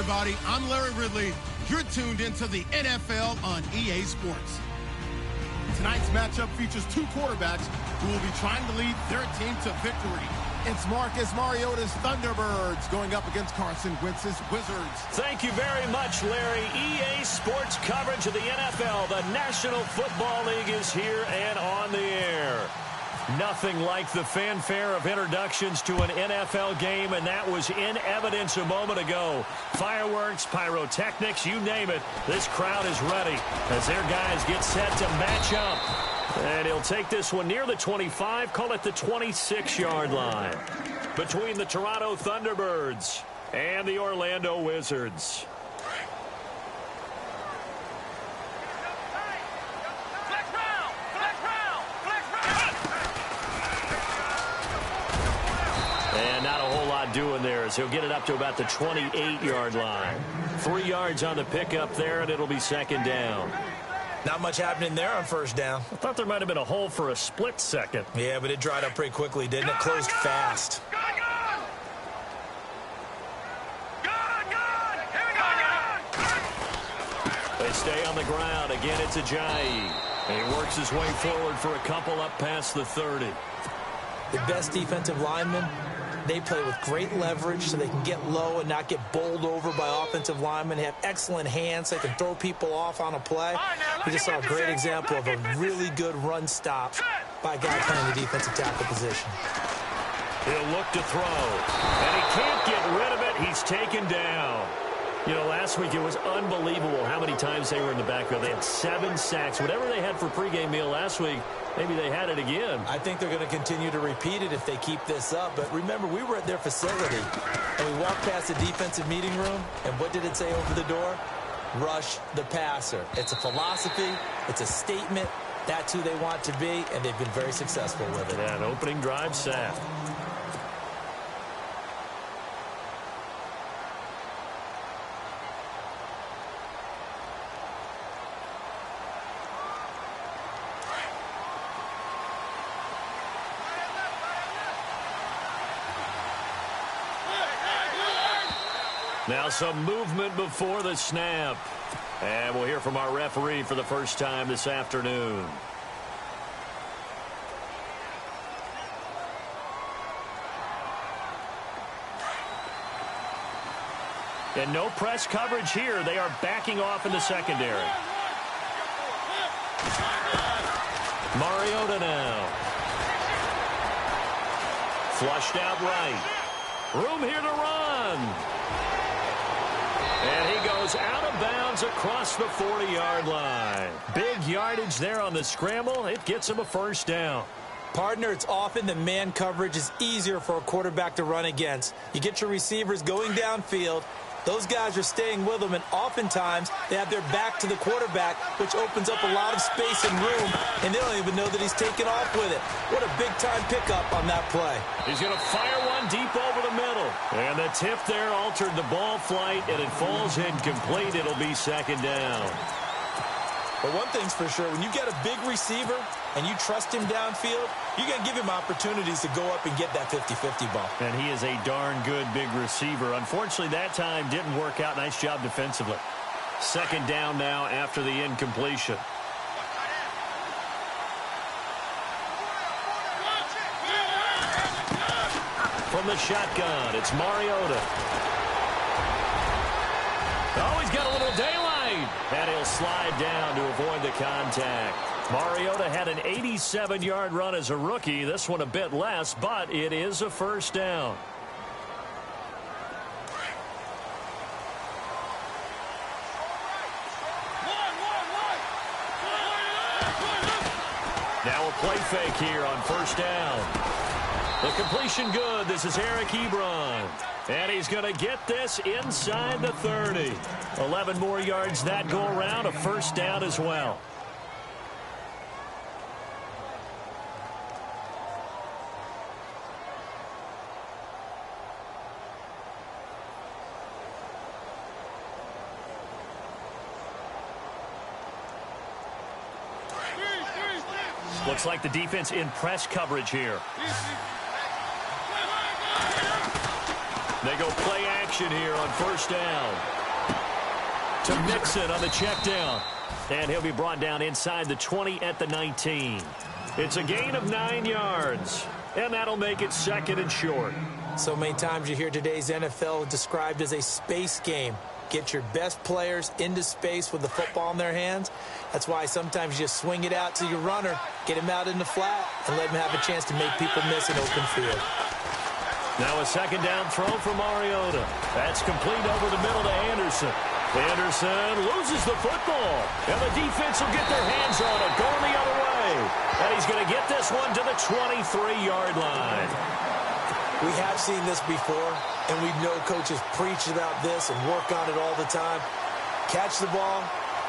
everybody. I'm Larry Ridley. You're tuned into the NFL on EA Sports. Tonight's matchup features two quarterbacks who will be trying to lead their team to victory. It's Marcus Mariota's Thunderbirds going up against Carson Wentz's Wizards. Thank you very much, Larry. EA Sports coverage of the NFL. The National Football League is here and on the air. Nothing like the fanfare of introductions to an NFL game, and that was in evidence a moment ago. Fireworks, pyrotechnics, you name it. This crowd is ready as their guys get set to match up. And he'll take this one near the 25, call it the 26-yard line, between the Toronto Thunderbirds and the Orlando Wizards. And not a whole lot doing there as he'll get it up to about the 28-yard line. 3 yards on the pickup there, and it'll be second down. Not much happening there on first down. I thought there might have been a hole for a split second. Yeah, but it dried up pretty quickly, didn't it? Closed fast. They stay on the ground. Again, it's Ajayi. And he works his way forward for a couple up past the 30. The best defensive linemen, they play with great leverage so they can get low and not get bowled over by offensive linemen. They have excellent hands so they can throw people off on a play. We just saw a great example of a really good run stop by a guy playing the defensive tackle position. He'll look to throw, and he can't get rid of it. He's taken down. You know, last week it was unbelievable how many times they were in the backfield. They had 7 sacks. Whatever they had for pregame meal last week, maybe they had it again. I think they're going to continue to repeat it if they keep this up. But remember, we were at their facility, and we walked past the defensive meeting room, and what did it say over the door? Rush the passer. It's a philosophy. It's a statement. That's who they want to be, and they've been very successful with it. Yeah, an opening drive sack. Now some movement before the snap. And we'll hear from our referee for the first time this afternoon. And no press coverage here. They are backing off in the secondary. Mariota now. Flushed out right. Room here to run. And he goes out of bounds across the 40-yard line. Big yardage there on the scramble. It gets him a first down. Partner, it's often that man coverage is easier for a quarterback to run against. You get your receivers going downfield. Those guys are staying with them, and oftentimes they have their back to the quarterback, which opens up a lot of space and room, and they don't even know that he's taken off with it. What a big-time pickup on that play. He's going to fire one deep over the middle. And the tip there altered the ball flight, and it falls incomplete. It'll be second down. But one thing's for sure, when you get a big receiver and you trust him downfield, you're going to give him opportunities to go up and get that 50-50 ball. And he is a darn good big receiver. Unfortunately, that time didn't work out. Nice job defensively. Second down now after the incompletion. From the shotgun, it's Mariota. Oh, he's got a little daylight. And he'll slide down to avoid the contact. Mariota had an 87-yard run as a rookie. This one a bit less, but it is a first down. Now a play fake here on first down. The completion good. This is Eric Ebron. And he's going to get this inside the 30. 11 more yards that go around. A first down as well. Looks like the defense in press coverage here. They go play action here on first down. To Mixon on the check down. And he'll be brought down inside the 20 at the 19. It's a gain of 9 yards. And that'll make it second and short. So many times you hear today's NFL described as a space game. Get your best players into space with the football in their hands. That's why sometimes you just swing it out to your runner, get him out in the flat, and let him have a chance to make people miss an open field. Now a second down throw for Mariota. That's complete over the middle to Anderson. Anderson loses the football. And the defense will get their hands on it, going the other way. And he's going to get this one to the 23-yard line. We have seen this before, and we know coaches preach about this and work on it all the time. Catch the ball.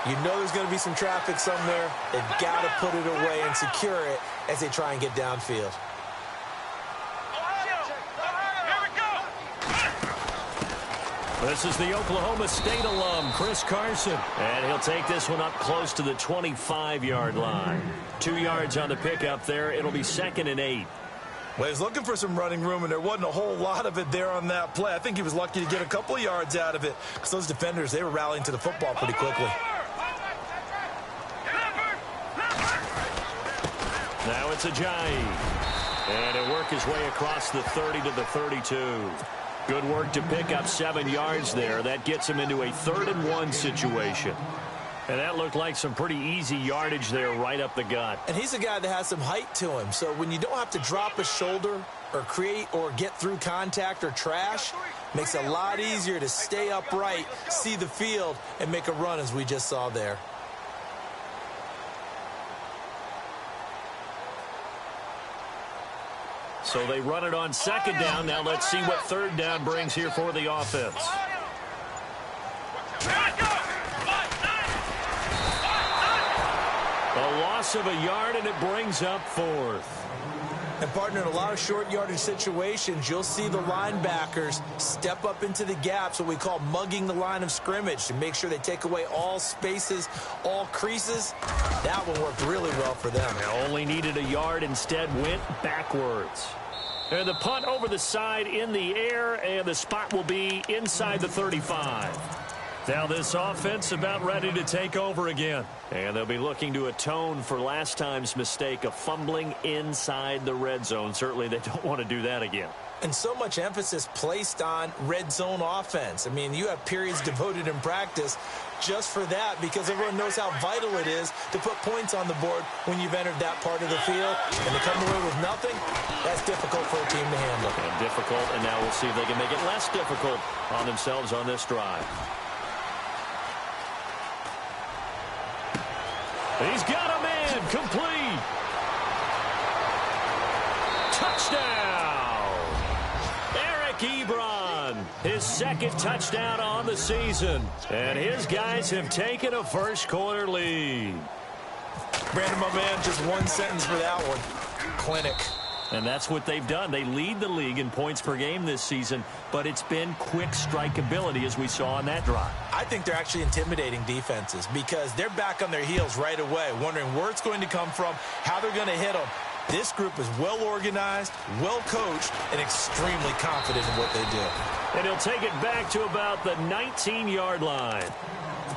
You know there's going to be some traffic somewhere. They've got to put it away and secure it as they try and get downfield. This is the Oklahoma State alum, Chris Carson. And he'll take this one up close to the 25-yard line. 2 yards on the pickup there. It'll be 2nd and 8. Well, he's looking for some running room, and there wasn't a whole lot of it there on that play. I think he was lucky to get a couple of yards out of it because those defenders, they were rallying to the football pretty quickly. Now it's Ajayi. And he'll work his way across the 30 to the 32. Good work to pick up 7 yards there. That gets him into a 3rd and 1 situation. And that looked like some pretty easy yardage there right up the gut. And he's a guy that has some height to him. So when you don't have to drop a shoulder or create or get through contact or trash, makes it a lot easier to stay upright, see the field, and make a run as we just saw there. So they run it on 2nd down. Now let's see what 3rd down brings here for the offense. A loss of a yard, and it brings up 4th. And, partner, in a lot of short yardage situations, you'll see the linebackers step up into the gaps, what we call mugging the line of scrimmage, to make sure they take away all spaces, all creases. That one worked really well for them. They only needed a yard, instead went backwards. And the punt over the side in the air, and the spot will be inside the 35. Now this offense about ready to take over again. And they'll be looking to atone for last time's mistake of fumbling inside the red zone. Certainly they don't want to do that again. And so much emphasis placed on red zone offense. I mean, you have periods devoted in practice just for that, because everyone knows how vital it is to put points on the board when you've entered that part of the field. And to come away with nothing, that's difficult for a team to handle. And difficult, and now we'll see if they can make it less difficult on themselves on this drive. He's got a man, complete. Touchdown. Eric Ebron, his 2nd touchdown on the season. And his guys have taken a first-quarter lead. Brandon, my man, just one sentence for that one. Clinic. And that's what they've done. They lead the league in points per game this season, but it's been quick strikeability as we saw on that drive. I think they're actually intimidating defenses because they're back on their heels right away, wondering where it's going to come from, how they're going to hit them. This group is well organized, well coached, and extremely confident in what they do. And he'll take it back to about the 19-yard line.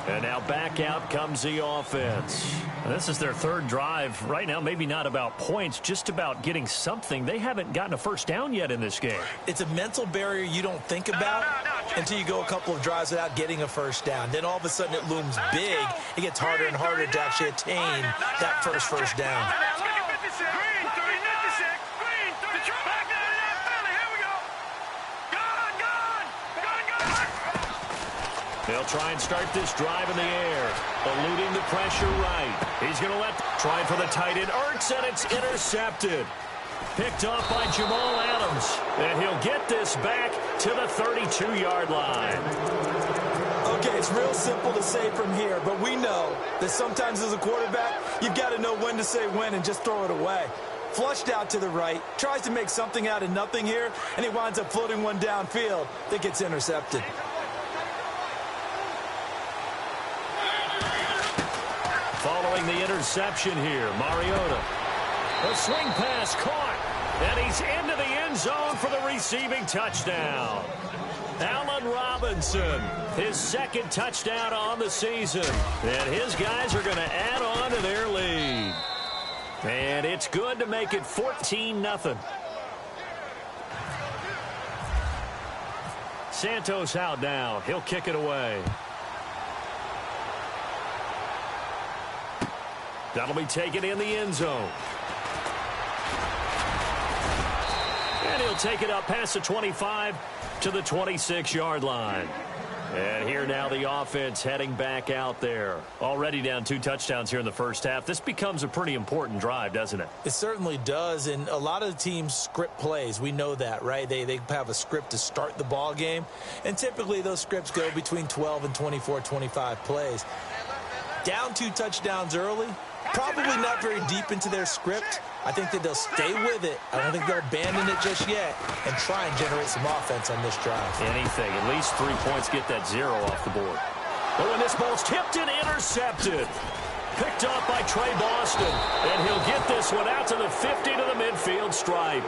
And now back out comes the offense. This is their 3rd drive. Right now, maybe not about points, just about getting something. They haven't gotten a first down yet in this game. It's a mental barrier you don't think about until you go a couple of drives without getting a first down. Then all of a sudden it looms big. It gets harder and harder to actually attain that first down. They'll try and start this drive in the air, eluding the pressure right. He's going to try for the tight end, Ertz, and it's intercepted. Picked off by Jamal Adams, and he'll get this back to the 32-yard line. Okay, it's real simple to say from here, but we know that sometimes as a quarterback, you've got to know when to say when and just throw it away. Flushed out to the right, tries to make something out of nothing here, and he winds up floating one downfield that gets intercepted. Following the interception here, Mariota. A swing pass caught, and he's into the end end zone for the receiving touchdown. Allen Robinson, his second touchdown on the season. And his guys are going to add on to their lead. And it's good to make it 14-0. Santos out now. He'll kick it away. That'll be taken in the end zone. And he'll take it up past the 25 to the 26-yard line. And here now the offense heading back out there. Already down 2 touchdowns here in the first half. This becomes a pretty important drive, doesn't it? It certainly does, and a lot of the teams script plays. We know that, right? They have a script to start the ball game, and typically those scripts go between 12 and 24, 25 plays. Down 2 touchdowns early, probably not very deep into their script. I think that they'll stay with it. I don't think they'll abandon it just yet and try and generate some offense on this drive. Anything. At least 3 points, get that 0 off the board. Oh, and this ball's tipped and intercepted. Picked off by Trey Boston. And he'll get this one out to the 50 to the midfield stripe.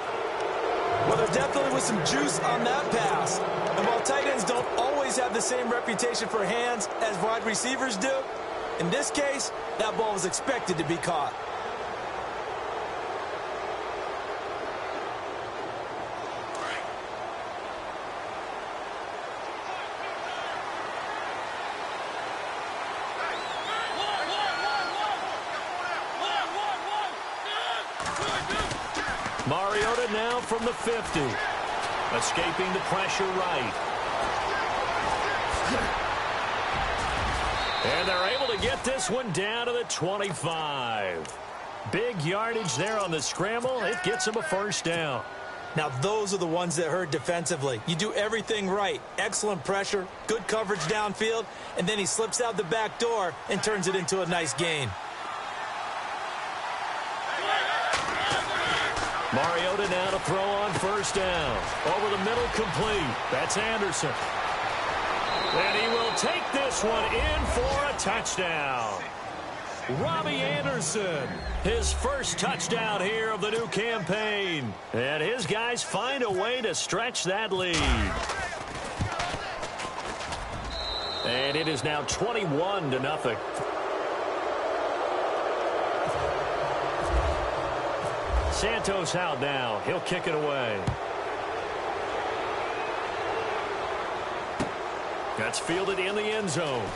Well, there definitely was some juice on that pass. And while tight ends don't always have the same reputation for hands as wide receivers do, in this case, that ball was expected to be caught. Mariota now from the 50. Escaping the pressure right. And they're able to get this one down to the 25. Big yardage there on the scramble. It gets them a first down. Now, those are the ones that hurt defensively. You do everything right. Excellent pressure, good coverage downfield, and then he slips out the back door and turns it into a nice gain. Mariota now to throw on first down. Over the middle, complete. That's Anderson. And he will take this one in for a touchdown. Robbie Anderson, his first touchdown here of the new campaign. And his guys find a way to stretch that lead. And it is now 21-0. Santos out now. He'll kick it away. That's fielded in the end zone.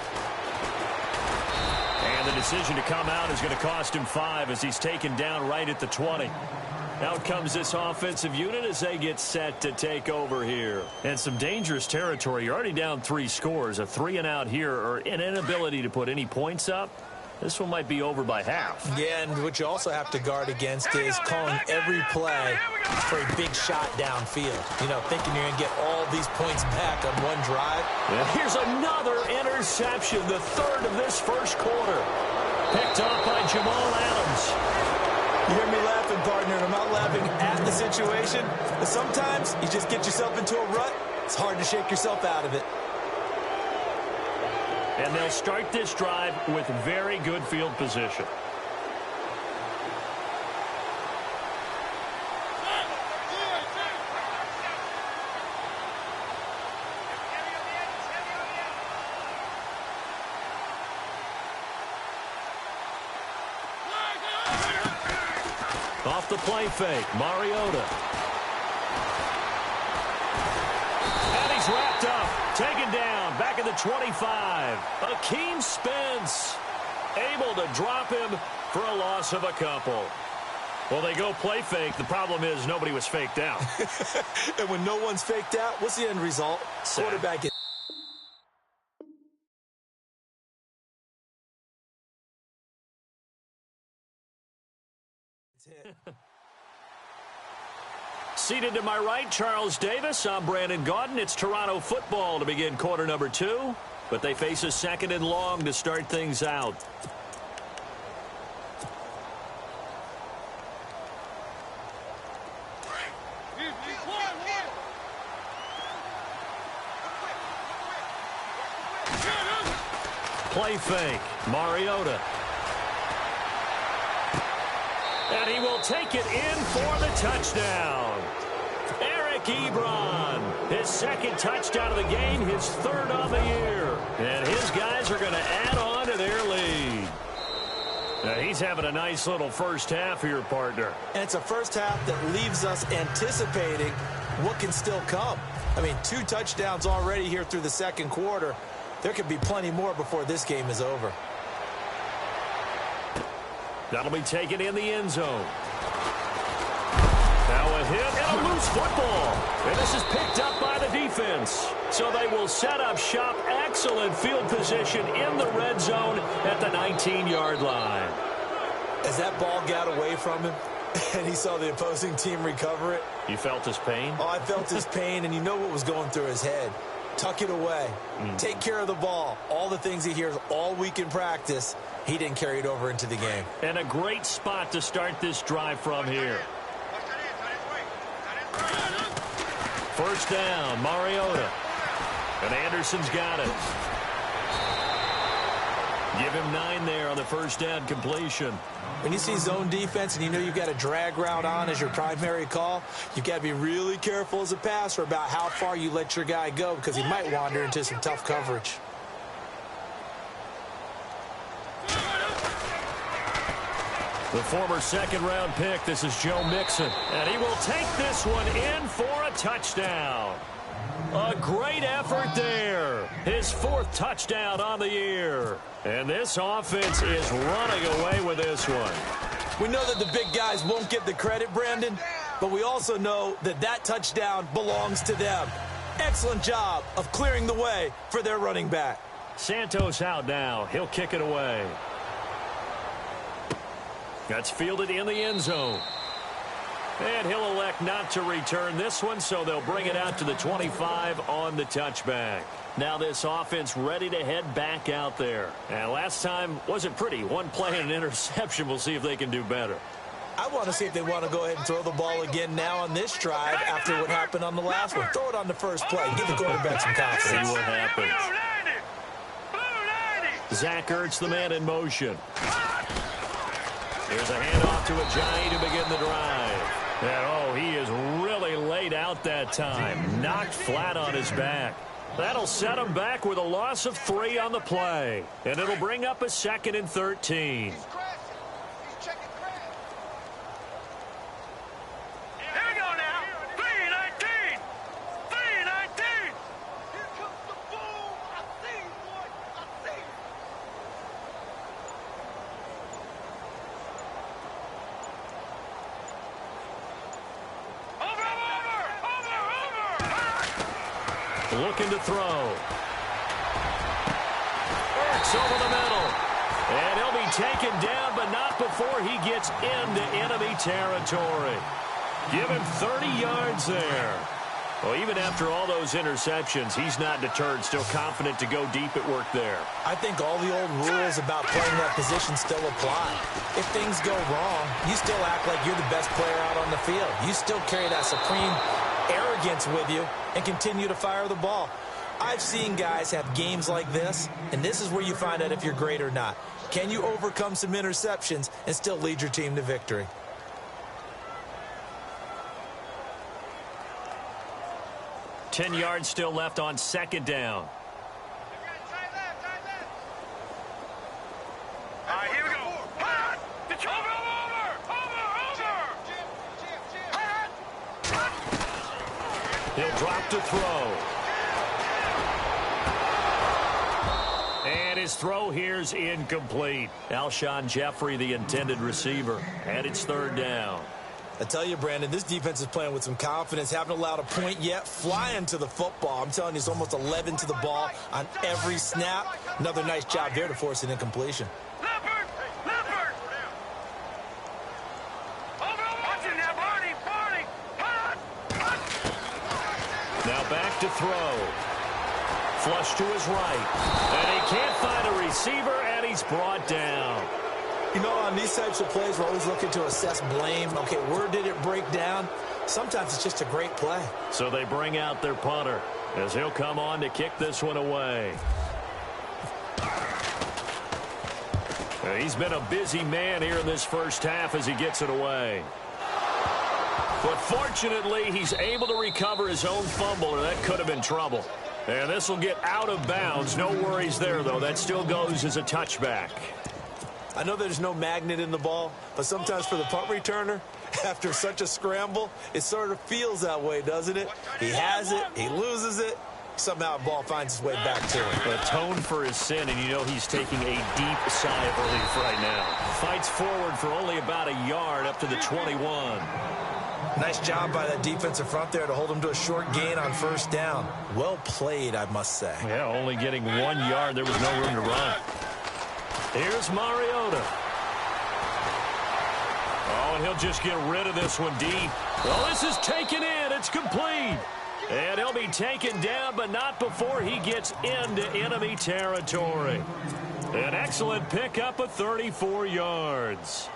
And the decision to come out is going to cost him 5 as he's taken down right at the 20. Out comes this offensive unit as they get set to take over here. And some dangerous territory. You're already down 3 scores. A 3-and-out here or an inability to put any points up. This one might be over by half. Yeah, and what you also have to guard against is calling every play for a big shot downfield. You know, thinking you're going to get all these points back on one drive. Yeah. Here's another interception, the 3rd of this first quarter. Picked off by Jamal Adams. You hear me laughing, partner, and I'm not laughing at the situation. But sometimes you just get yourself into a rut. It's hard to shake yourself out of it. And they'll start this drive with very good field position. Off the play fake, Mariota. And he's wrapped up, taken down, back at the 25. Akeem Spence able to drop him for a loss of a couple. Well, they go play fake. The problem is nobody was faked out. And when no one's faked out, what's the end result? Quarterback is Seated to my right, Charles Davis. I'm Brandon Gaudin. It's Toronto football to begin quarter number 2. But they face a 2nd and long to start things out. Play fake, Mariota. And he will take it in for the touchdown. Ebron. His second touchdown of the game, his third on the year. And his guys are going to add on to their lead. Now, he's having a nice little first half here, partner. And it's a first half that leaves us anticipating what can still come. I mean, 2 touchdowns already here through the second quarter. There could be plenty more before this game is over. That'll be taken in the end zone. Now a hit and a loose football. And this is picked up by the defense. So they will set up shop. Excellent field position in the red zone at the 19-yard line. As that ball got away from him and he saw the opposing team recover it. You felt his pain? Oh, I felt his pain, and you know what was going through his head. Tuck it away. Take care of the ball. All the things he hears all week in practice, he didn't carry it over into the game. And a great spot to start this drive from here. First down, Mariota. And Anderson's got it. Give him 9 there on the first down completion. When you see zone defense and you know you've got a drag route on as your primary call, you've got to be really careful as a passer about how far you let your guy go because he might wander into some tough coverage. The former second-round pick, this is Joe Mixon. And he will take this one in for a touchdown. A great effort there. His 4th touchdown on the year. And this offense is running away with this one. We know that the big guys won't get the credit, Brandon, but we also know that that touchdown belongs to them. Excellent job of clearing the way for their running back. Santos out now. He'll kick it away. That's fielded in the end zone. And he'll elect not to return this one, so they'll bring it out to the 25 on the touchback. Now this offense ready to head back out there. And last time wasn't pretty. One play and an interception. We'll see if they can do better. I want to see if they want to go ahead and throw the ball again now on this drive after what happened on the last one. Throw it on the first play. Give the quarterback some confidence. See what happens. Zach Ertz, the man in motion. Here's a handoff to Ajayi to begin the drive. And, oh, he is really laid out that time. Knocked flat on his back. That'll set him back with a loss of 3 on the play. And it'll bring up a 2nd and 13. Looking to throw. Ertz over the middle. And he'll be taken down, but not before he gets into enemy territory. Give him 30 yards there. Well, even after all those interceptions, he's not deterred, still confident to go deep at work there. I think all the old rules about playing that position still apply. If things go wrong, you still act like you're the best player out on the field. You still carry that supreme arrogance with you and continue to fire the ball. I've seen guys have games like this, and this is where you find out if you're great or not. Can you overcome some interceptions and still lead your team to victory? Ten yards still left on 2nd down. He'll drop to throw. And his throw here's incomplete. Alshon Jeffrey, the intended receiver. And it's 3rd down. I tell you, Brandon, this defense is playing with some confidence. Haven't allowed a point yet. Flying to the football. I'm telling you, it's almost 11 to the ball on every snap. Another nice job there to force an incompletion. Now back to throw. Flush to his right. And he can't find a receiver, and he's brought down. You know, on these types of plays, we're always looking to assess blame. Okay, where did it break down? Sometimes it's just a great play. So they bring out their punter as he'll come on to kick this one away. He's been a busy man here in this first half as he gets it away. But fortunately, he's able to recover his own fumble, or that could have been trouble. And this will get out of bounds. No worries there, though. That still goes as a touchback. I know there's no magnet in the ball, but sometimes for the punt returner, after such a scramble, it sort of feels that way, doesn't it? He has it, he loses it, somehow the ball finds its way back to him. Atoned for his sin, and you know he's taking a deep sigh of relief right now. Fights forward for only about a yard up to the 21. Nice job by that defensive front there to hold him to a short gain on first down. Well played, I must say. Yeah, only getting 1 yard. There was no room to run. Here's Mariota. Oh, and he'll just get rid of this one deep. Well, this is taken in. It's complete. And he'll be taken down, but not before he gets into enemy territory. An excellent pickup of 34 yards.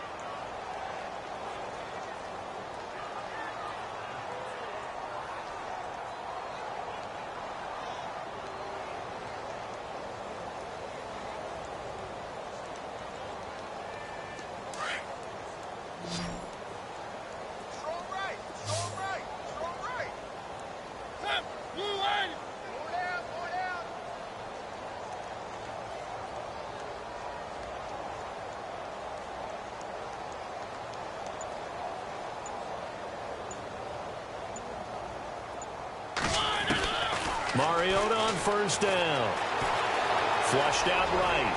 Mariota on first down. Flushed out right.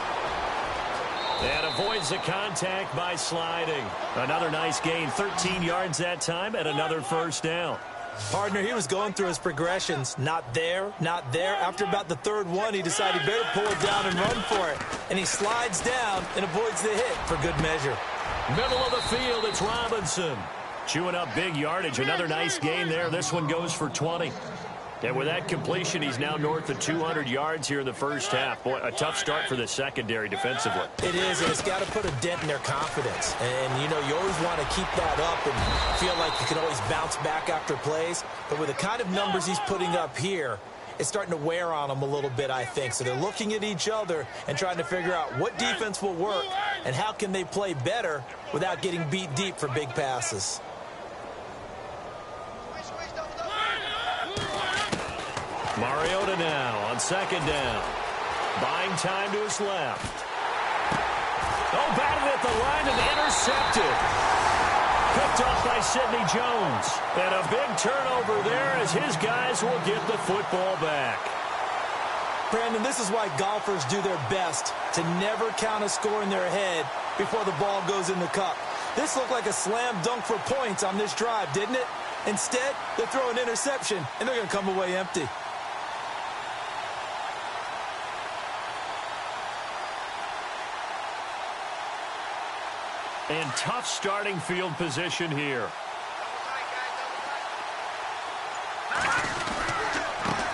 And avoids the contact by sliding. Another nice gain. 13 yards that time and another first down. Partner, he was going through his progressions. Not there, not there. After about the third one, he decided he better pull it down and run for it. And he slides down and avoids the hit for good measure. Middle of the field, it's Robinson. Chewing up big yardage. Another nice gain there. This one goes for 20. And with that completion, he's now north of 200 yards here in the first half. Boy, a tough start for the secondary defensively. It is, and it's got to put a dent in their confidence. And, you know, you always want to keep that up and feel like you can always bounce back after plays. But with the kind of numbers he's putting up here, it's starting to wear on them a little bit, I think. So they're looking at each other and trying to figure out what defense will work and how can they play better without getting beat deep for big passes. Mariota now on second down. Buying time to his left. Oh, batted at the line and intercepted. Picked off by Sidney Jones. And a big turnover there as his guys will get the football back. Brandon, this is why golfers do their best to never count a score in their head before the ball goes in the cup. This looked like a slam dunk for points on this drive, didn't it? Instead, they throw an interception, and they're going to come away empty. And tough starting field position here.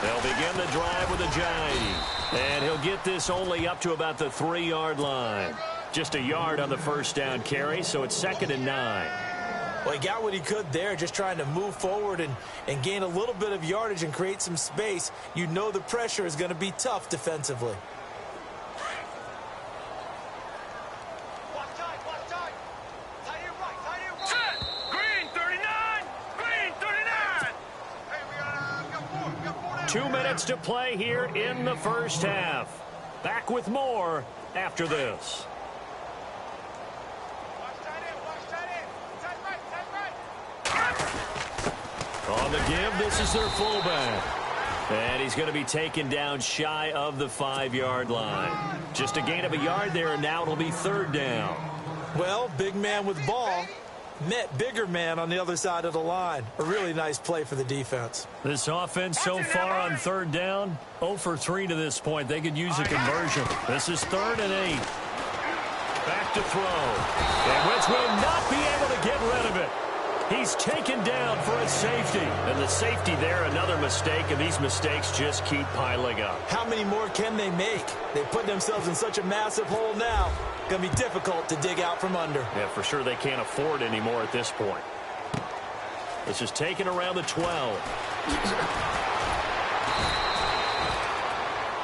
They'll begin the drive with a jive. And he'll get this only up to about the 3-yard line. Just a yard on the first down carry, so it's 2nd and 9. Well, he got what he could there, just trying to move forward and gain a little bit of yardage and create some space. You know the pressure is going to be tough defensively. To play here in the first half. Back with more after this. On the give, this is their fullback. And he's going to be taken down shy of the 5-yard line. Just a gain of a yard there, and now it'll be 3rd down. Well, big man with ball met bigger man on the other side of the line. A really nice play for the defense. This offense so far on 3rd down, 0 for 3 to this point. They could use a conversion. This is 3rd and 8. Back to throw. And Wentz will not be able to get rid of it. He's taken down for a safety. And the safety there, another mistake, and these mistakes just keep piling up. How many more can they make? They put themselves in such a massive hole now. Going to be difficult to dig out from under. Yeah, for sure they can't afford anymore at this point. This is taken around the 12.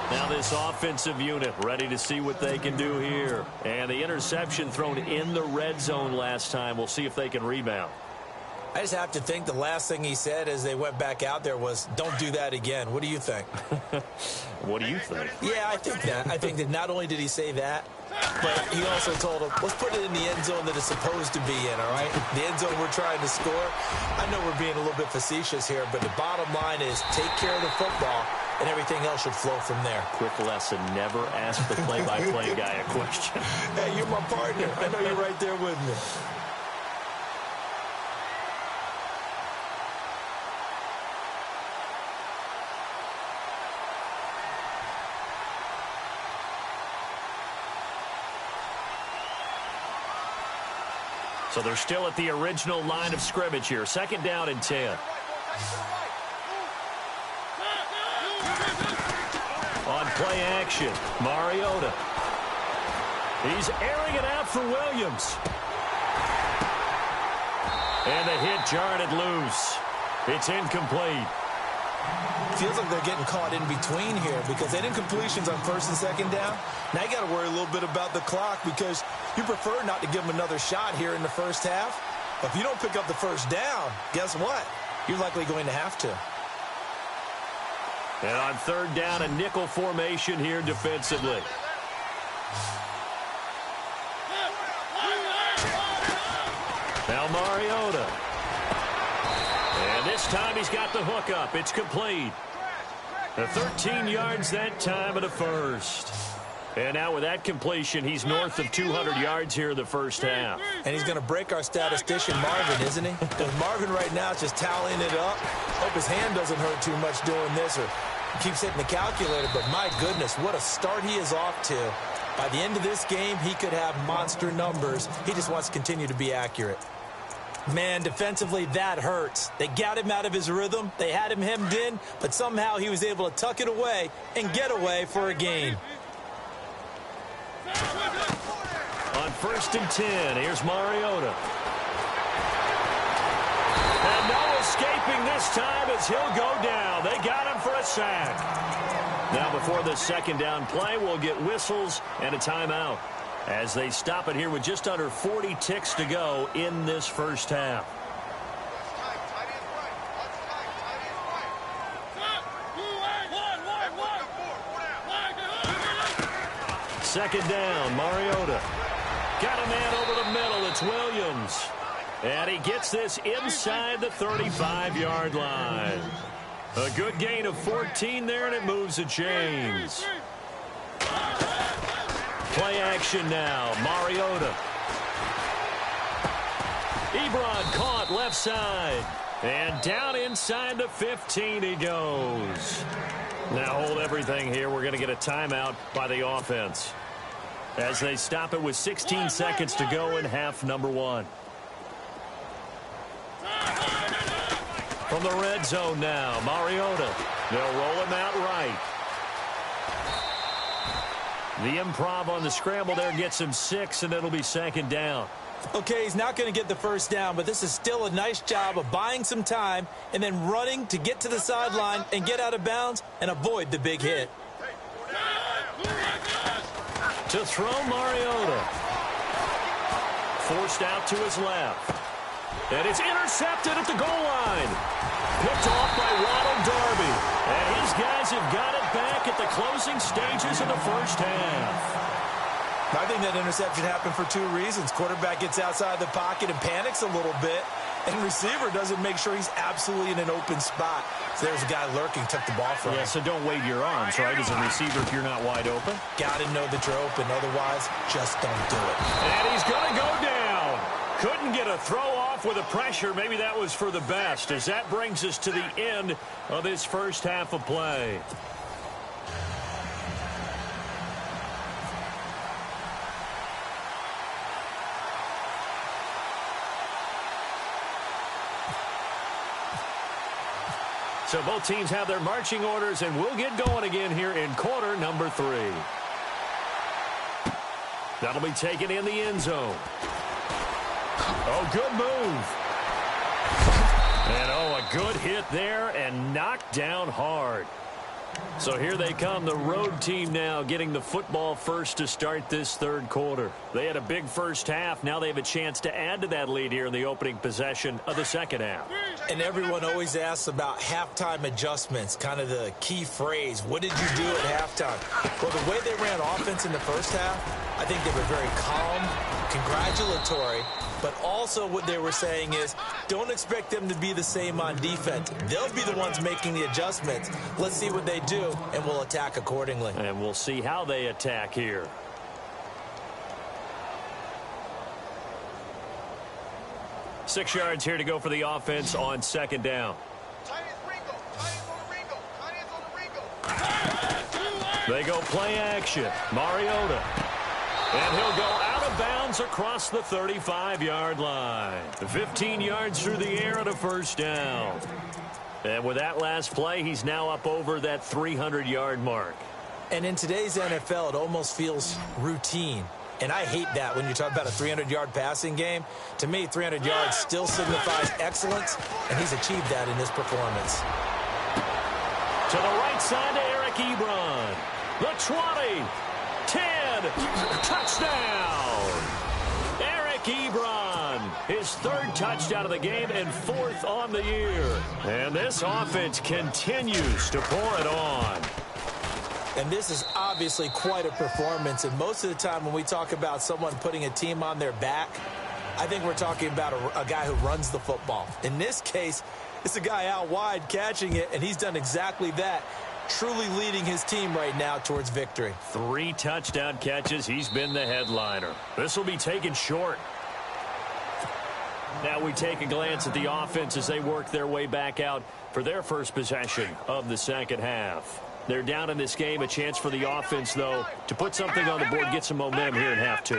Now this offensive unit ready to see what they can do here. And the interception thrown in the red zone last time. We'll see if they can rebound. I just have to think the last thing he said as they went back out there was, don't do that again. What do you think? What do you think? Yeah, I think that. I think that not only did he say that, but he also told him, let's put it in the end zone that it's supposed to be in, all right? The end zone we're trying to score. I know we're being a little bit facetious here, but the bottom line is take care of the football, and everything else should flow from there. Quick lesson, never ask the play-by-play guy a question. Hey, you're my partner. I know you're right there with me. So they're still at the original line of scrimmage here. 2nd down and 10. On play action, Mariota. He's airing it out for Williams. And the hit jarred it loose. It's incomplete. Feels like they're getting caught in between here because they didn't completions on 1st and 2nd down. Now you got to worry a little bit about the clock because you prefer not to give them another shot here in the first half. But if you don't pick up the first down, guess what? You're likely going to have to. And on 3rd down, a nickel formation here defensively. Now Mariota. And this time he's got the hook up. It's complete. 13 yards that time of the first. And now with that completion, he's north of 200 yards here in the first half. And he's going to break our statistician Marvin, isn't he? Because Marvin right now is just tallying it up. Hope his hand doesn't hurt too much doing this or keeps hitting the calculator. But my goodness, what a start he is off to. By the end of this game, he could have monster numbers. He just wants to continue to be accurate. Man, defensively, that hurts. They got him out of his rhythm. They had him hemmed in, but somehow he was able to tuck it away and get away for a gain. On 1st and 10, here's Mariota. And no escaping this time as he'll go down. They got him for a sack. Now before the 2nd down play, we'll get whistles and a timeout as they stop it here with just under 40 ticks to go in this first half. Second down, Mariota. Got a man over the middle. It's Williams. And he gets this inside the 35-yard line. A good gain of 14 there, and it moves the chains. Play action now. Mariota. Ebron caught left side. And down inside the 15 he goes. Now hold everything here. We're going to get a timeout by the offense as they stop it with 16 seconds to go in half number 1. From the red zone now, Mariota. They'll roll him out right. The improv on the scramble there gets him 6, and it'll be 2nd down. Okay, he's not going to get the first down, but this is still a nice job of buying some time and then running to get to the sideline and get out of bounds and avoid the big hit. To throw, Mariota. Forced out to his left. And it's intercepted at the goal line. Picked off by Ronald Darby. And his guys have got it back at the closing stages of the first half. I think that interception happened for 2 reasons. Quarterback gets outside the pocket and panics a little bit. And receiver doesn't make sure he's absolutely in an open spot. So there's a guy lurking, took the ball from him. Yeah, so don't wave your arms, right, as a receiver if you're not wide open. Got to know that you're open. Otherwise, just don't do it. And he's going to go down. Couldn't get a throw off with the pressure. Maybe that was for the best, as that brings us to the end of this first half of play. So both teams have their marching orders, and we'll get going again here in quarter number 3. That'll be taken in the end zone. Oh, good move. And, oh, a good hit there and knocked down hard. So here they come, the road team now getting the football first to start this third quarter. They had a big first half. Now they have a chance to add to that lead here in the opening possession of the second half. And everyone always asks about halftime adjustments, kind of the key phrase. What did you do at halftime? Well, the way they ran offense in the first half, I think they were very calm, congratulatory, but also what they were saying is don't expect them to be the same on defense. They'll be the ones making the adjustments. Let's see what they do, and we'll attack accordingly. And we'll see how they attack here. Six yards here to go for the offense on second down. They go play action. Mariota. And he'll go out of bounds across the 35-yard line. 15 yards through the air and a first down. And with that last play, he's now up over that 300-yard mark. And in today's NFL, it almost feels routine. And I hate that when you talk about a 300-yard passing game. To me, 300 yards still signifies excellence, and he's achieved that in this performance. To the right side to Eric Ebron. The 20, 10, touchdown! Eric Ebron, his third touchdown of the game and fourth on the year. And this offense continues to pour it on. And this is obviously quite a performance. And most of the time when we talk about someone putting a team on their back, I think we're talking about a guy who runs the football. In this case, it's a guy out wide catching it, and he's done exactly that, truly leading his team right now towards victory. 3 touchdown catches. He's been the headliner. This will be taken short. Now we take a glance at the offense as they work their way back out for their first possession of the second half. They're down in this game. A chance for the offense, though, to put something on the board, get some momentum here in half 2.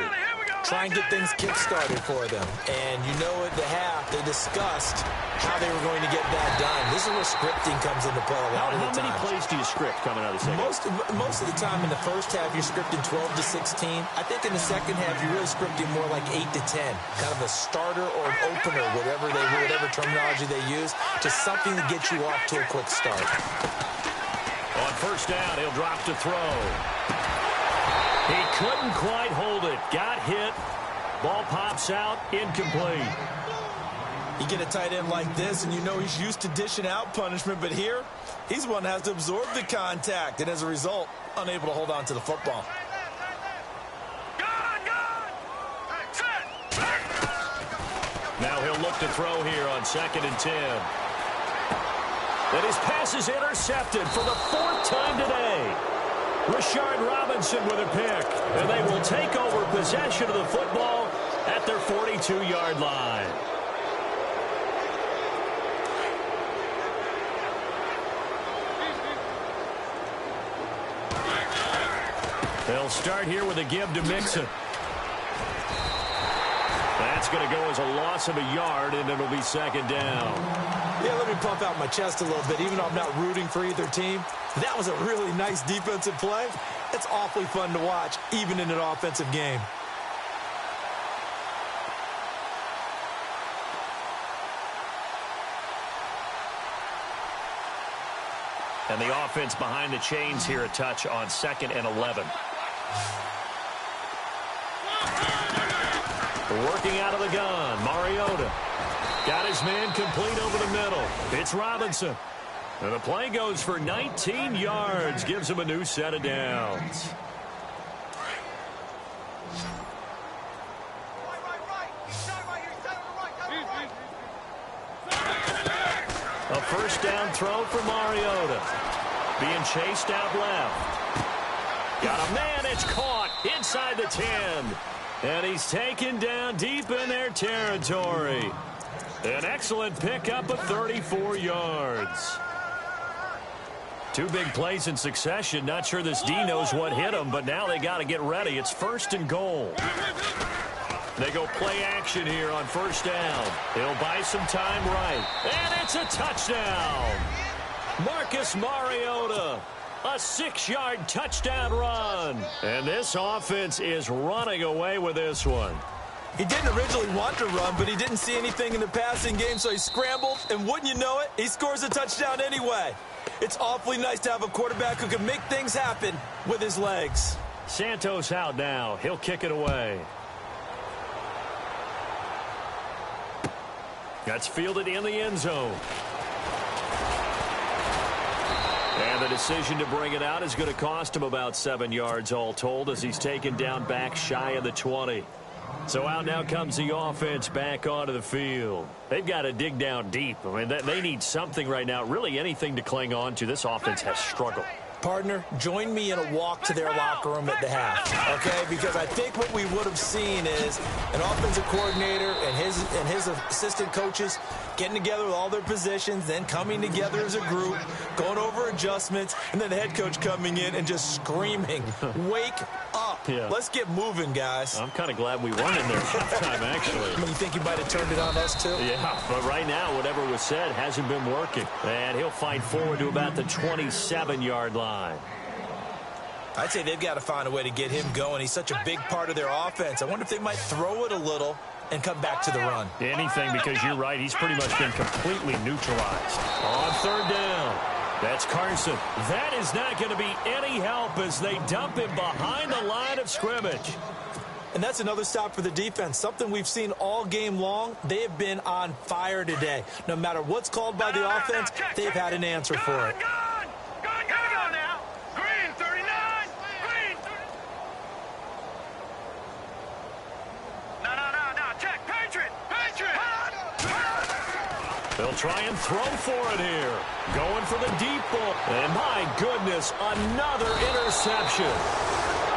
Try and get things kick-started for them. And you know at the half, they discussed how they were going to get that done. This is where scripting comes into play a lot of the time. How many plays do you script coming out of the second half? Most of the time in the first half, you're scripting 12 to 16. I think in the second half, you're really scripting more like 8 to 10. Kind of a starter or an opener, whatever terminology they use, just something to get you off to a quick start. On first down, he'll drop to throw. He couldn't quite hold it. Got hit. Ball pops out. Incomplete. You get a tight end like this, and you know he's used to dishing out punishment, but here, he's one that has to absorb the contact, and as a result, unable to hold on to the football. Now he'll look to throw here on 2nd and 10. And his pass is intercepted for the 4th time today. Rashard Robinson with a pick. And they will take over possession of the football at their 42-yard line. They'll start here with a give to Mixon. That's going to go as a loss of a yard, and it'll be 2nd down. Yeah, let me pump out my chest a little bit. Even though I'm not rooting for either team, that was a really nice defensive play. It's awfully fun to watch, even in an offensive game. And the offense behind the chains here, a touch on 2nd and 11. Working out of the gun, Mariota. Got his man complete over the middle. It's Robinson. And the play goes for 19 yards. Gives him a new set of downs. A first down throw for Mariota. Being chased out left. Got a man. It's caught inside the 10. And he's taken down deep in their territory. An excellent pickup of 34 yards. 2 big plays in succession. Not sure this D knows what hit him, but now they got to get ready. It's 1st and goal. They go play action here on first down. He'll buy some time right. And it's a touchdown. Marcus Mariota. A 6-yard touchdown run. And this offense is running away with this one. He didn't originally want to run, but he didn't see anything in the passing game, so he scrambled, and wouldn't you know it, he scores a touchdown anyway. It's awfully nice to have a quarterback who can make things happen with his legs. Santos out now. He'll kick it away. That's fielded in the end zone. And the decision to bring it out is going to cost him about 7 yards all told as he's taken down back shy of the 20. So out now comes the offense back onto the field. They've got to dig down deep. I mean, they need something right now, really anything to cling on to. This offense has struggled. Partner, join me in a walk to their locker room at the half, okay? Because I think what we would have seen is an offensive coordinator and his assistant coaches getting together with all their positions, then coming together as a group, going over adjustments, and then the head coach coming in and just screaming, wake up. Yeah. Let's get moving, guys. I'm kind of glad we weren't in there halftime, actually. I mean, you think he might have turned it on us, too? Yeah, but right now, whatever was said hasn't been working. And he'll fight forward to about the 27-yard line. I'd say they've got to find a way to get him going. He's such a big part of their offense. I wonder if they might throw it a little and come back to the run. Anything, because you're right. He's pretty much been completely neutralized. On third down, that's Carson. That is not going to be any help as they dump him behind the line of scrimmage. And that's another stop for the defense. Something we've seen all game long. They have been on fire today. No matter what's called by the offense, they've had an answer for it. They'll try and throw for it here. Going for the deep ball. And my goodness, another interception.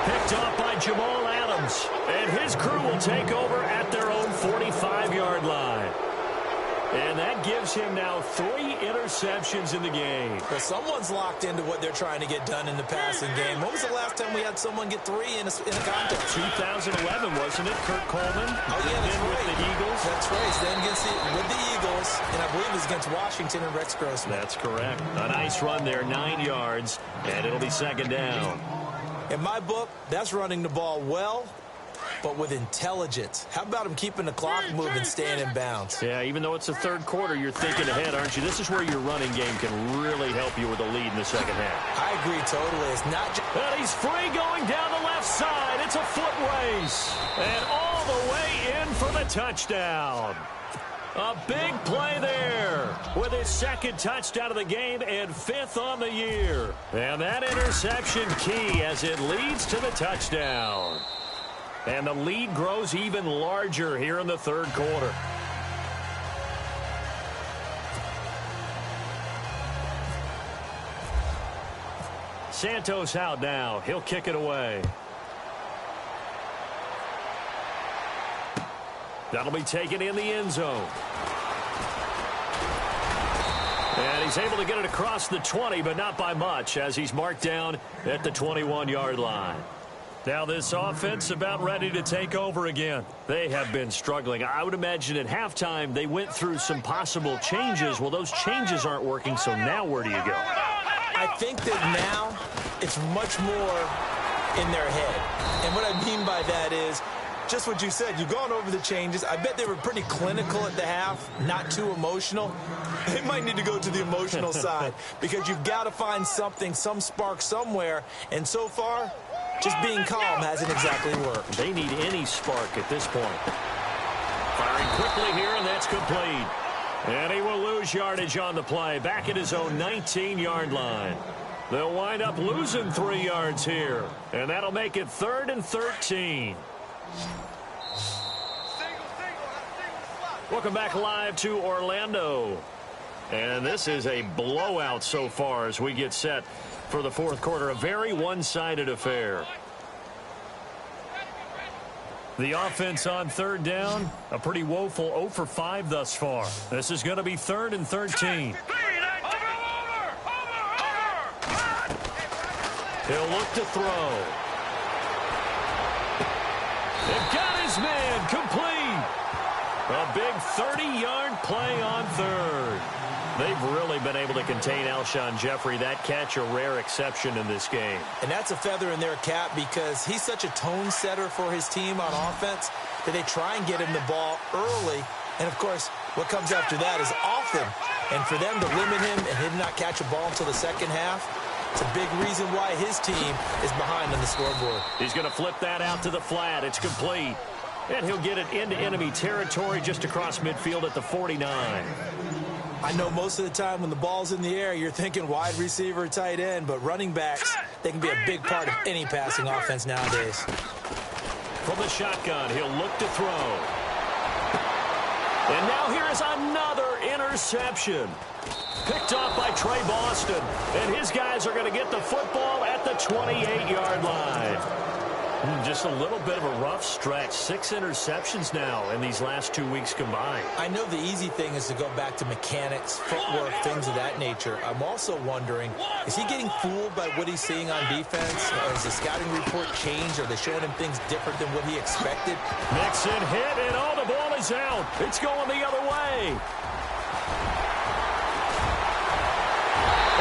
Picked off by Jamal Adams. And his crew will take over at their own 45-yard line. And that gives him now 3 interceptions in the game. Well, someone's locked into what they're trying to get done in the passing game. When was the last time we had someone get 3 in a contest? 2011, wasn't it? Kurt Coleman? Oh, yeah, that's right. With the Eagles? That's right. Then with the Eagles, and I believe it was against Washington and Rex Grossman. That's correct. A nice run there, 9 yards, and it'll be second down. In my book, that's running the ball well, but with intelligence. How about him keeping the clock moving, staying in bounds? Yeah, even though it's the third quarter, you're thinking ahead, aren't you? This is where your running game can really help you with a lead in the second half. I agree totally. It's not just... And he's free going down the left side. It's a foot race. And all the way in for the touchdown. A big play there with his second touchdown of the game and 5th on the year. And that interception key as it leads to the touchdown. And the lead grows even larger here in the third quarter. Santos out now. He'll kick it away. That'll be taken in the end zone. And he's able to get it across the 20, but not by much, as he's marked down at the 21-yard line. Now this offense about ready to take over again. They have been struggling. I would imagine at halftime they went through some possible changes. Well, those changes aren't working, so now where do you go? I think that now it's much more in their head. And what I mean by that is just what you said. You've gone over the changes. I bet they were pretty clinical at the half, not too emotional. They might need to go to the emotional side because you've got to find something, some spark somewhere. And so far, just being calm hasn't exactly worked. They need any spark at this point. Firing quickly here, and that's complete. And he will lose yardage on the play, back at his own 19-yard line. They'll wind up losing 3 yards here, and that'll make it 3rd and 13. Welcome back live to Orlando. And this is a blowout so far as we get set for the fourth quarter. A very one-sided affair. The offense on third down, a pretty woeful 0 for 5 thus far. This is going to be 3rd and 13. He'll look to throw. They've got his man complete. A big 30-yard play on third. They've really been able to contain Alshon Jeffrey. That catch a rare exception in this game. And that's a feather in their cap because he's such a tone setter for his team on offense that they try and get him the ball early. And, of course, what comes after that is often And for them to limit him and him not catch a ball until the second half, it's a big reason why his team is behind on the scoreboard. He's going to flip that out to the flat. It's complete. And he'll get it into enemy territory just across midfield at the 49. I know most of the time when the ball's in the air, you're thinking wide receiver, tight end, but running backs, they can be a big part of any passing offense nowadays. From the shotgun, he'll look to throw. And now here is another interception. Picked off by Trey Boston. And his guys are going to get the football at the 28-yard line. Just a little bit of a rough stretch. 6 interceptions now in these last 2 weeks combined. I know the easy thing is to go back to mechanics, footwork, things of that nature. I'm also wondering, is he getting fooled by what he's seeing on defense? Has the scouting report changed? Are they showing him things different than what he expected? Mixon hit, and all the ball is out. It's going the other way.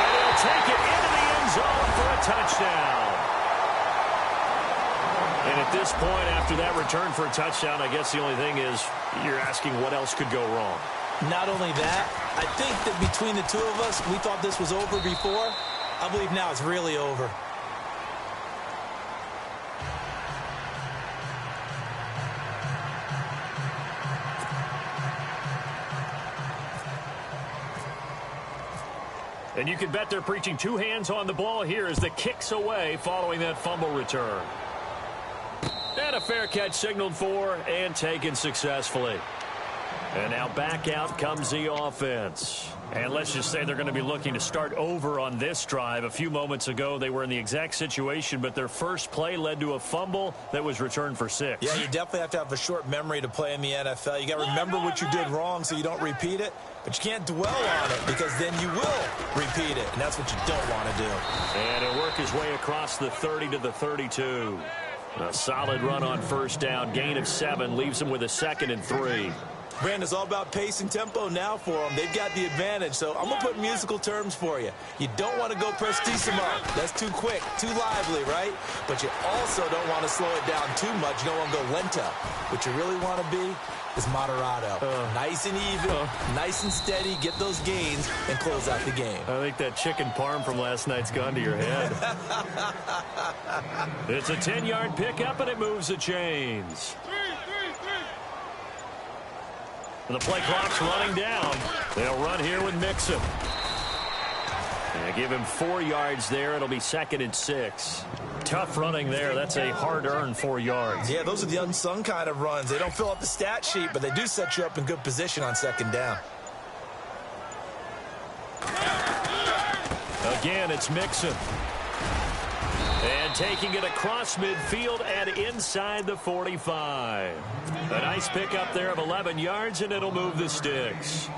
And he'll take it into the end zone for a touchdown. And at this point, after that return for a touchdown, I guess the only thing is you're asking what else could go wrong. Not only that, I think that between the two of us, we thought this was over before. I believe now it's really over. And you can bet they're preaching 2 hands on the ball here as the kick's away following that fumble return. And a fair catch signaled for and taken successfully. And now back out comes the offense. And let's just say they're going to be looking to start over on this drive. A few moments ago, they were in the exact situation, but their first play led to a fumble that was returned for 6. Yeah, you definitely have to have a short memory to play in the NFL. You got to remember what you did wrong so you don't repeat it, but you can't dwell on it because then you will repeat it, and that's what you don't want to do. And he'll work his way across the 30 to the 32. A solid run on first down. Gain of 7 leaves him with a 2nd and 3. Brandon, it's all about pace and tempo now for them. They've got the advantage, so I'm going to put musical terms for you. You don't want to go prestissimo. That's too quick, too lively, right? But you also don't want to slow it down too much. You don't want to go lento. What you really want to be is moderato. Nice and even, nice and steady, get those gains, and close out the game. I think that chicken parm from last night's gone to your head. It's a 10-yard pickup, and it moves the chains. The play clock's running down. They'll run here with Mixon. And give him 4 yards there. It'll be 2nd and 6. Tough running there. That's a hard-earned 4 yards. Yeah, those are the unsung kind of runs. They don't fill up the stat sheet, but they do set you up in good position on 2nd down. Again, it's Mixon. And taking it across midfield and inside the 45. A nice pickup there of 11 yards, and it'll move the sticks.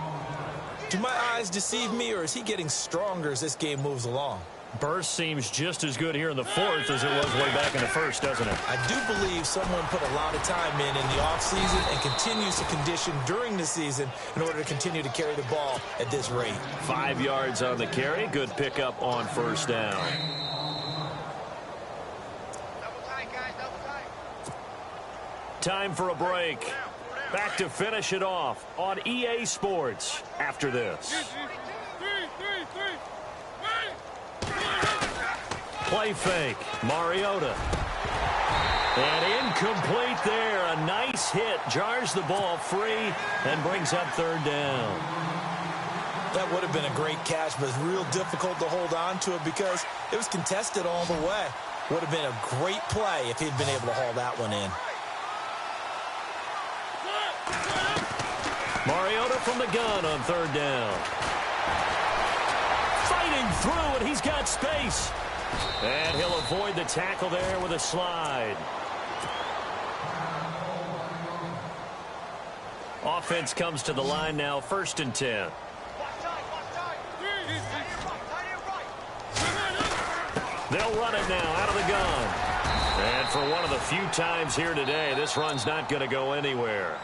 Do my eyes deceive me, or is he getting stronger as this game moves along? Burst seems just as good here in the 4th as it was way back in the 1st, doesn't it? I do believe someone put a lot of time in the offseason and continues to condition during the season in order to continue to carry the ball at this rate. 5 yards on the carry. Good pickup on first down. Time for a break. Back to finish it off on EA Sports after this. Play fake. Mariota. And incomplete there. A nice hit. Jars the ball free and brings up 3rd down. That would have been a great catch, but it's real difficult to hold on to it because it was contested all the way. Would have been a great play if he'd been able to haul that one in. Mariota from the gun on 3rd down. Fighting through, and he's got space. And he'll avoid the tackle there with a slide. Offense comes to the line now, 1st and 10. They'll run it now out of the gun. And for one of the few times here today, this run's not going to go anywhere.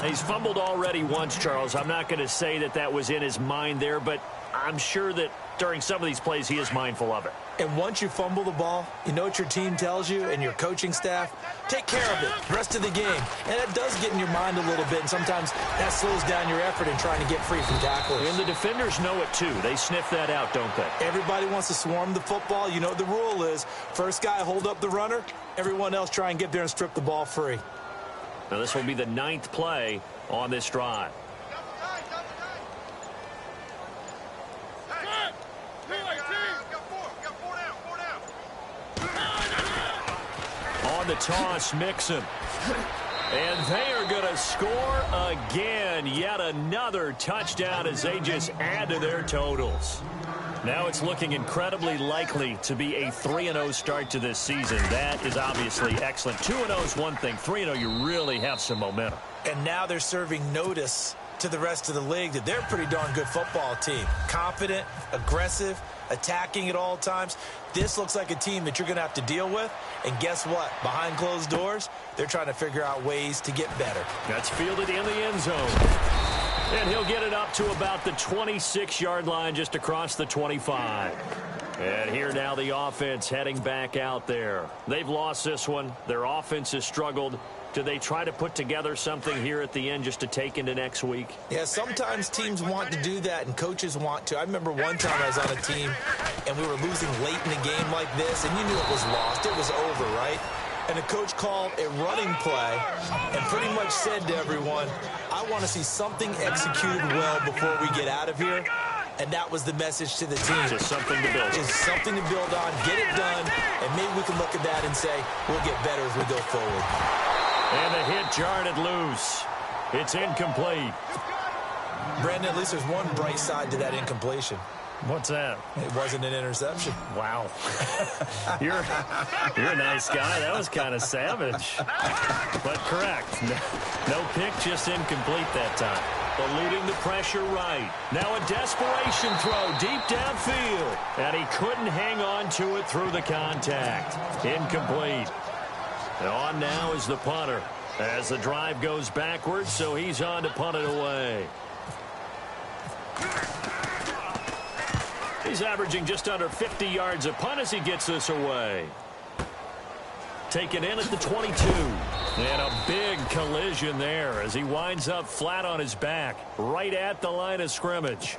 He's fumbled already once, Charles. I'm not going to say that that was in his mind there, but I'm sure that during some of these plays, he is mindful of it. And once you fumble the ball, you know what your team tells you and your coaching staff? Take care of it the rest of the game. And that does get in your mind a little bit, and sometimes that slows down your effort in trying to get free from tacklers. And the defenders know it, too. They sniff that out, don't they? Everybody wants to swarm the football. You know what the rule is. First guy hold up the runner. Everyone else try and get there and strip the ball free. Now, this will be the 9th play on this drive. On the toss, Mixon. And they are going to score again. Yet another touchdown as they just add to their totals. Now it's looking incredibly likely to be a 3-0 start to this season. That is obviously excellent. 2-0 is one thing. 3-0, you really have some momentum. And now they're serving notice to the rest of the league that they're a pretty darn good football team. Confident, aggressive, attacking at all times. This looks like a team that you're going to have to deal with. And guess what? Behind closed doors, they're trying to figure out ways to get better. That's fielded in the end zone. And he'll get it up to about the 26-yard line, just across the 25. And here now the offense heading back out there. They've lost this one. Their offense has struggled. Do they try to put together something here at the end just to take into next week? Yeah, sometimes teams want to do that and coaches want to. I remember one time I was on a team and we were losing late in a game like this, and you knew it was lost. It was over, right? And the coach called a running play and pretty much said to everyone, I want to see something executed well before we get out of here. And that was the message to the team. Just something to build on. Just something to build on, get it done, and maybe we can look at that and say, we'll get better as we go forward. And the hit jarred it loose. It's incomplete. Brandon, at least there's one bright side to that incompletion. What's that? It wasn't an interception. Wow. You're a nice guy. That was kind of savage. But correct. No pick, just incomplete that time. Eluding the pressure right. Now a desperation throw deep downfield. And he couldn't hang on to it through the contact. Incomplete. And on now is the punter as the drive goes backwards, so he's on to punt it away. He's averaging just under 50 yards a punt as he gets this away. Taken in at the 22. And a big collision there as he winds up flat on his back, right at the line of scrimmage.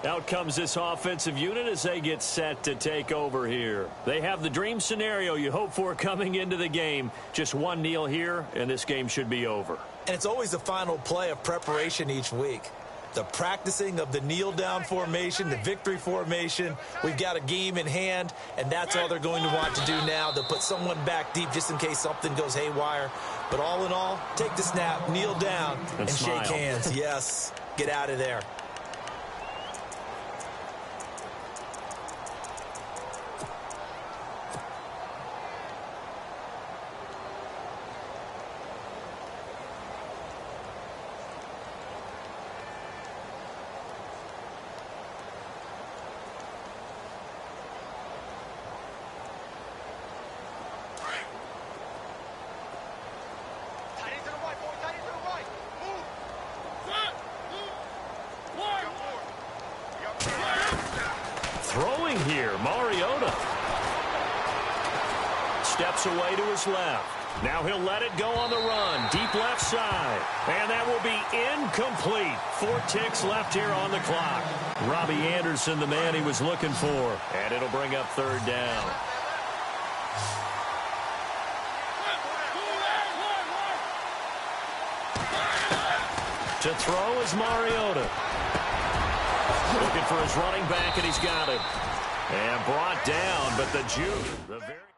Out comes this offensive unit as they get set to take over here. They have the dream scenario you hope for coming into the game. Just one kneel here, and this game should be over. And it's always the final play of preparation each week. The practicing of the kneel-down formation, the victory formation. We've got a game in hand, and that's all they're going to want to do now. They'll put someone back deep just in case something goes haywire. But all in all, take the snap, kneel down, and shake hands. Yes, get out of there. Throwing here, Mariota. Steps away to his left. Now he'll let it go on the run. Deep left side. And that will be incomplete. 4 ticks left here on the clock. Robbie Anderson, the man he was looking for. And it'll bring up 3rd down. To throw is Mariota. Looking for his running back, and he's got it. And brought down, but the Jew, the very